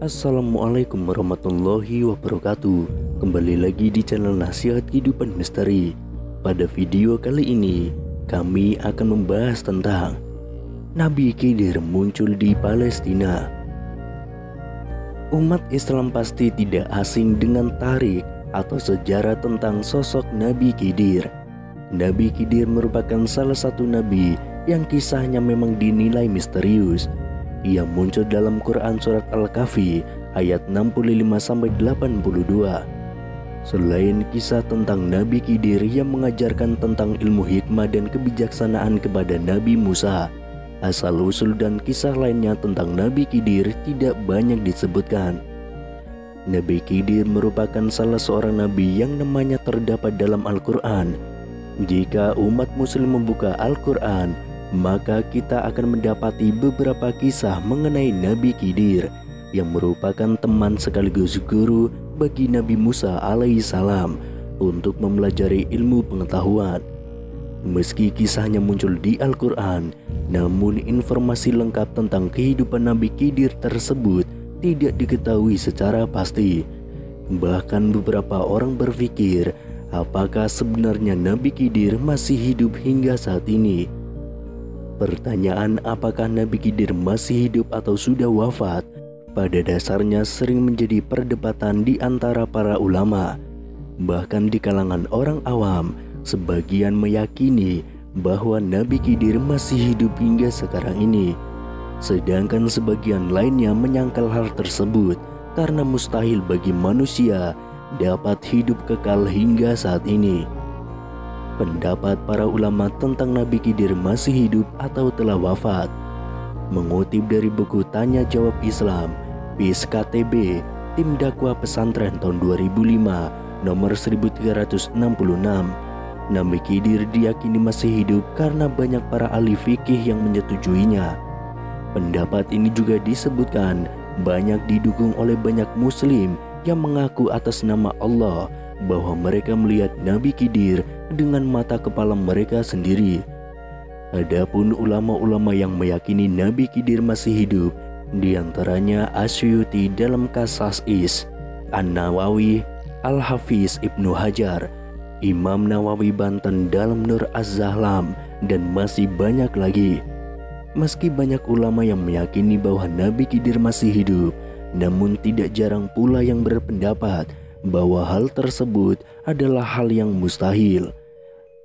Assalamualaikum warahmatullahi wabarakatuh. Kembali lagi di channel Nasihat Kehidupan Misteri. Pada video kali ini kami akan membahas tentang Nabi Khidir muncul di Palestina. Umat Islam pasti tidak asing dengan tarikh atau sejarah tentang sosok Nabi Khidir. Nabi Khidir merupakan salah satu nabi yang kisahnya memang dinilai misterius. Ia muncul dalam Quran Surat Al-Kahfi ayat 65-82. Selain kisah tentang Nabi Khidir yang mengajarkan tentang ilmu hikmah dan kebijaksanaan kepada Nabi Musa, asal-usul dan kisah lainnya tentang Nabi Khidir tidak banyak disebutkan. Nabi Khidir merupakan salah seorang nabi yang namanya terdapat dalam Al-Quran. Jika umat muslim membuka Al-Quran, maka kita akan mendapati beberapa kisah mengenai Nabi Khidir yang merupakan teman sekaligus guru bagi Nabi Musa alaihissalam untuk mempelajari ilmu pengetahuan. Meski kisahnya muncul di Al-Quran, namun informasi lengkap tentang kehidupan Nabi Khidir tersebut tidak diketahui secara pasti. Bahkan beberapa orang berpikir, apakah sebenarnya Nabi Khidir masih hidup hingga saat ini? Pertanyaan apakah Nabi Khidir masih hidup atau sudah wafat pada dasarnya sering menjadi perdebatan di antara para ulama. Bahkan di kalangan orang awam, sebagian meyakini bahwa Nabi Khidir masih hidup hingga sekarang ini. Sedangkan sebagian lainnya menyangkal hal tersebut karena mustahil bagi manusia dapat hidup kekal hingga saat ini. Pendapat para ulama tentang Nabi Khidir masih hidup atau telah wafat. Mengutip dari buku Tanya Jawab Islam, PIS KTB, Tim Dakwah Pesantren tahun 2005, nomor 1366, Nabi Khidir diyakini masih hidup karena banyak para ahli fikih yang menyetujuinya. Pendapat ini juga disebutkan banyak didukung oleh banyak muslim yang mengaku atas nama Allah bahwa mereka melihat Nabi Khidir dengan mata kepala mereka sendiri. Adapun ulama-ulama yang meyakini Nabi Khidir masih hidup, diantaranya Asyuti dalam Qasas-Is, An-Nawawi, Al-Hafiz Ibnu Hajar, Imam Nawawi Banten dalam Nur Az-Zahlam, dan masih banyak lagi. Meski banyak ulama yang meyakini bahwa Nabi Khidir masih hidup, namun tidak jarang pula yang berpendapat bahwa hal tersebut adalah hal yang mustahil.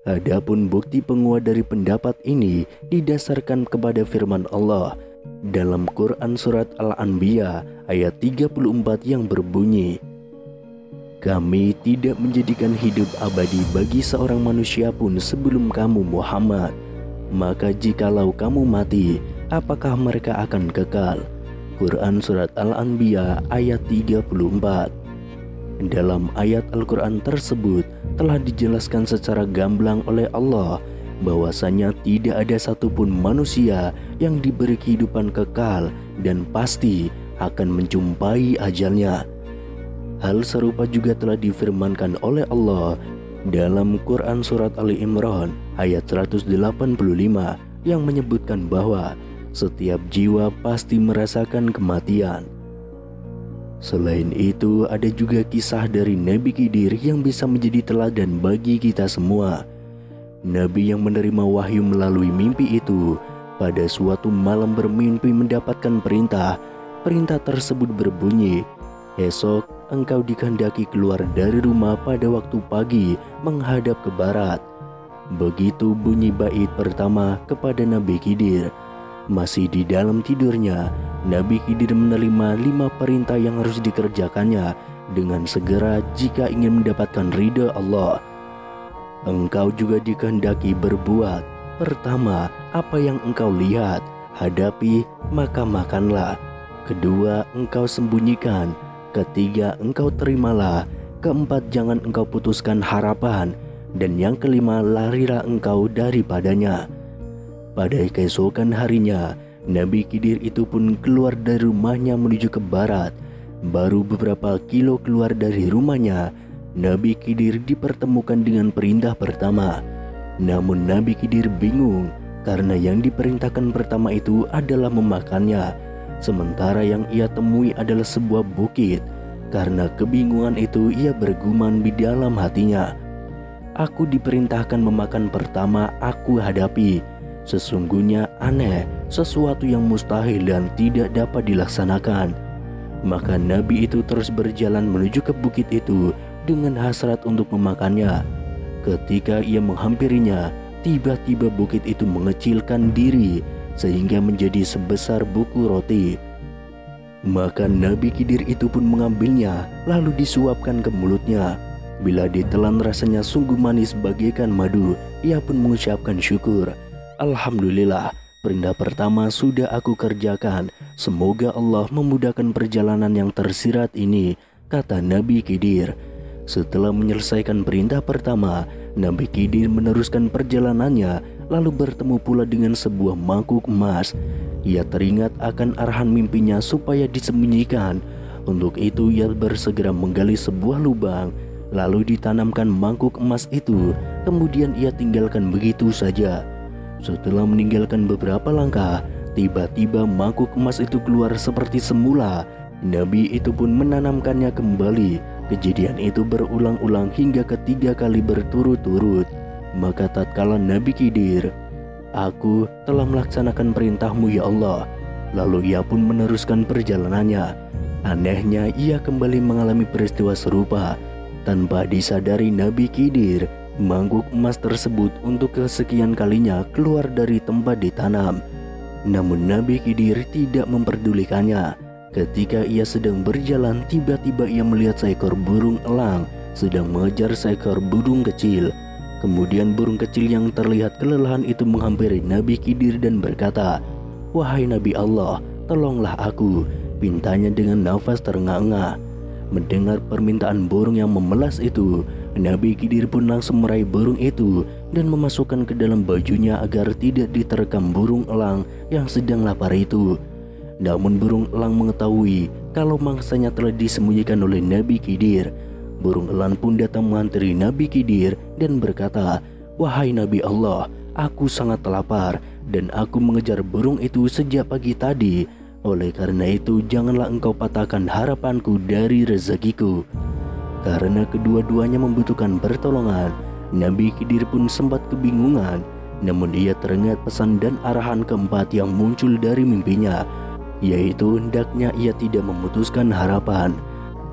Adapun bukti penguat dari pendapat ini didasarkan kepada firman Allah dalam Quran Surat Al-Anbiya ayat 34 yang berbunyi, "Kami tidak menjadikan hidup abadi bagi seorang manusia pun sebelum kamu Muhammad. Maka jikalau kamu mati, apakah mereka akan kekal?" Quran Surat Al-Anbiya ayat 34. Dalam ayat Al-Quran tersebut telah dijelaskan secara gamblang oleh Allah bahwasanya tidak ada satupun manusia yang diberi kehidupan kekal dan pasti akan menjumpai ajalnya. Hal serupa juga telah difirmankan oleh Allah dalam Quran Surat Ali Imran ayat 185 yang menyebutkan bahwa setiap jiwa pasti merasakan kematian. Selain itu, ada juga kisah dari Nabi Khidir yang bisa menjadi teladan bagi kita semua. Nabi yang menerima wahyu melalui mimpi itu pada suatu malam bermimpi mendapatkan perintah. Perintah tersebut berbunyi, "Esok engkau dikehendaki keluar dari rumah pada waktu pagi menghadap ke barat." Begitu bunyi bait pertama kepada Nabi Khidir. Masih di dalam tidurnya, Nabi Khidir menerima 5 perintah yang harus dikerjakannya dengan segera jika ingin mendapatkan ridha Allah. Engkau juga dikehendaki berbuat. Pertama, apa yang engkau lihat, hadapi, maka makanlah. Kedua, engkau sembunyikan. Ketiga, engkau terimalah. Keempat, jangan engkau putuskan harapan. Dan yang kelima, larilah engkau daripadanya. Pada keesokan harinya, Nabi Khidir itu pun keluar dari rumahnya menuju ke barat. Baru beberapa kilo keluar dari rumahnya, Nabi Khidir dipertemukan dengan perintah pertama. Namun Nabi Khidir bingung karena yang diperintahkan pertama itu adalah memakannya. sementara yang ia temui adalah sebuah bukit. Karena kebingungan itu ia bergumam di dalam hatinya, "Aku diperintahkan memakan pertama aku hadapi. Sesungguhnya aneh, sesuatu yang mustahil dan tidak dapat dilaksanakan." Maka Nabi itu terus berjalan menuju ke bukit itu dengan hasrat untuk memakannya. Ketika ia menghampirinya, tiba-tiba bukit itu mengecilkan diri sehingga menjadi sebesar buku roti. Maka Nabi Khidir itu pun mengambilnya lalu disuapkan ke mulutnya. Bila ditelan rasanya sungguh manis bagaikan madu. Ia pun mengucapkan syukur, "Alhamdulillah, perintah pertama sudah aku kerjakan. Semoga Allah memudahkan perjalanan yang tersirat ini," kata Nabi Khidir. Setelah menyelesaikan perintah pertama, Nabi Khidir meneruskan perjalanannya lalu bertemu pula dengan sebuah mangkuk emas. Ia teringat akan arahan mimpinya supaya disembunyikan. Untuk itu ia bersegera menggali sebuah lubang lalu ditanamkan mangkuk emas itu. Kemudian ia tinggalkan begitu saja. Setelah meninggalkan beberapa langkah, tiba-tiba mangkuk emas itu keluar seperti semula. Nabi itu pun menanamkannya kembali. Kejadian itu berulang-ulang hingga ketiga kali berturut-turut. Maka tatkala Nabi Khidir, "Aku telah melaksanakan perintahmu ya Allah." Lalu ia pun meneruskan perjalanannya. Anehnya ia kembali mengalami peristiwa serupa. Tanpa disadari Nabi Khidir, mangkuk emas tersebut untuk kesekian kalinya keluar dari tempat ditanam. Namun Nabi Khidir tidak memperdulikannya. Ketika ia sedang berjalan, tiba-tiba ia melihat seekor burung elang sedang mengejar seekor burung kecil. Kemudian burung kecil yang terlihat kelelahan itu menghampiri Nabi Khidir dan berkata, "Wahai Nabi Allah, tolonglah aku," pintanya dengan nafas terengah-engah. Mendengar permintaan burung yang memelas itu, Nabi Khidir pun langsung meraih burung itu dan memasukkan ke dalam bajunya agar tidak diterkam burung elang yang sedang lapar itu. Namun burung elang mengetahui kalau mangsanya telah disembunyikan oleh Nabi Khidir. Burung elang pun datang menghampiri Nabi Khidir dan berkata, "Wahai Nabi Allah, aku sangat lapar dan aku mengejar burung itu sejak pagi tadi. Oleh karena itu janganlah engkau patahkan harapanku dari rezekiku." Karena kedua-duanya membutuhkan pertolongan, Nabi Khidir pun sempat kebingungan. Namun ia teringat pesan dan arahan keempat yang muncul dari mimpinya, yaitu hendaknya ia tidak memutuskan harapan.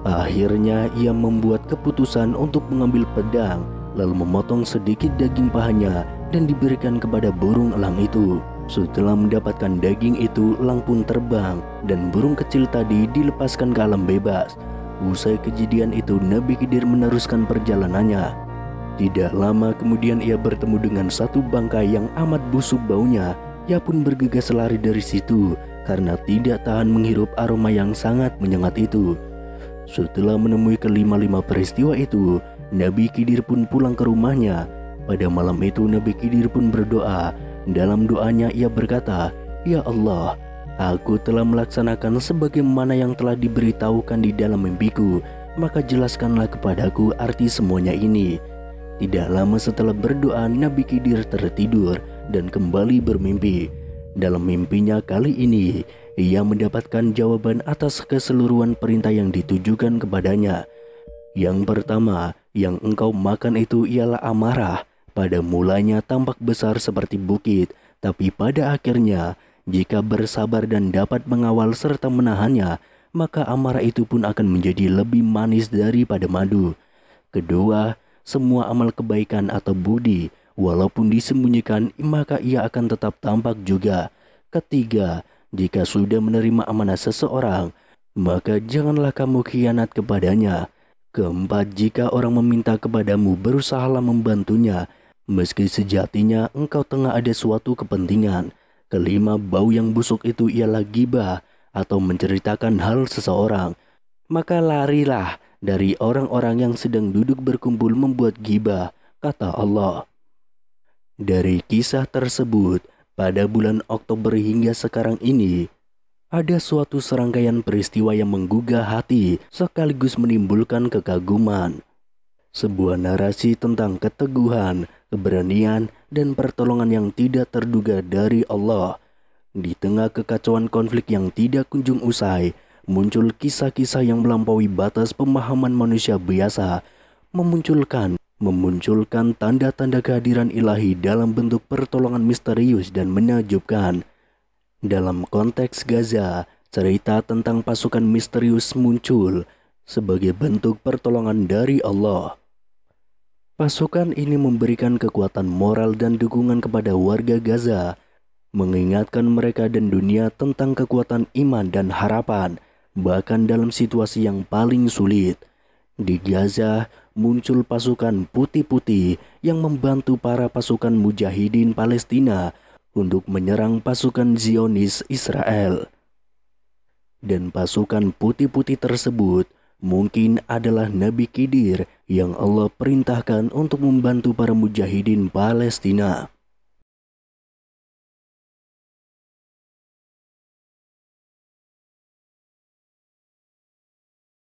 Akhirnya ia membuat keputusan untuk mengambil pedang lalu memotong sedikit daging pahanya dan diberikan kepada burung elang itu. Setelah mendapatkan daging itu, elang pun terbang dan burung kecil tadi dilepaskan ke alam bebas. Usai kejadian itu, Nabi Khidir meneruskan perjalanannya. Tidak lama kemudian ia bertemu dengan satu bangkai yang amat busuk baunya. Ia pun bergegas lari dari situ karena tidak tahan menghirup aroma yang sangat menyengat itu. Setelah menemui kelima-lima peristiwa itu, Nabi Khidir pun pulang ke rumahnya. Pada malam itu Nabi Khidir pun berdoa. Dalam doanya ia berkata, "Ya Allah, aku telah melaksanakan sebagaimana yang telah diberitahukan di dalam mimpiku, maka jelaskanlah kepadaku arti semuanya ini." Tidak lama setelah berdoa, Nabi Khidir tertidur dan kembali bermimpi. Dalam mimpinya kali ini, ia mendapatkan jawaban atas keseluruhan perintah yang ditujukan kepadanya. Yang pertama, yang engkau makan itu ialah amarah. Pada mulanya tampak besar seperti bukit, tapi pada akhirnya, jika bersabar dan dapat mengawal serta menahannya, maka amarah itu pun akan menjadi lebih manis daripada madu. Kedua, semua amal kebaikan atau budi, walaupun disembunyikan, maka ia akan tetap tampak juga. Ketiga, jika sudah menerima amanah seseorang, maka janganlah kamu khianat kepadanya. Keempat, jika orang meminta kepadamu, berusahalah membantunya, meski sejatinya engkau tengah ada suatu kepentingan. Kelima, bau yang busuk itu ialah ghibah atau menceritakan hal seseorang. Maka larilah dari orang-orang yang sedang duduk berkumpul membuat ghibah, kata Allah. Dari kisah tersebut, pada bulan Oktober hingga sekarang ini, ada suatu serangkaian peristiwa yang menggugah hati sekaligus menimbulkan kekaguman. Sebuah narasi tentang keteguhan, keberanian, dan pertolongan yang tidak terduga dari Allah. Di tengah kekacauan konflik yang tidak kunjung usai, muncul kisah-kisah yang melampaui batas pemahaman manusia biasa, memunculkan tanda-tanda kehadiran ilahi dalam bentuk pertolongan misterius dan menakjubkan. Dalam konteks Gaza, cerita tentang pasukan misterius muncul sebagai bentuk pertolongan dari Allah. Pasukan ini memberikan kekuatan moral dan dukungan kepada warga Gaza, mengingatkan mereka dan dunia tentang kekuatan iman dan harapan, bahkan dalam situasi yang paling sulit. Di Gaza, muncul pasukan putih-putih yang membantu para pasukan mujahidin Palestina untuk menyerang pasukan Zionis Israel. Dan pasukan putih-putih tersebut mungkin adalah Nabi Khidir yang Allah perintahkan untuk membantu para mujahidin Palestina.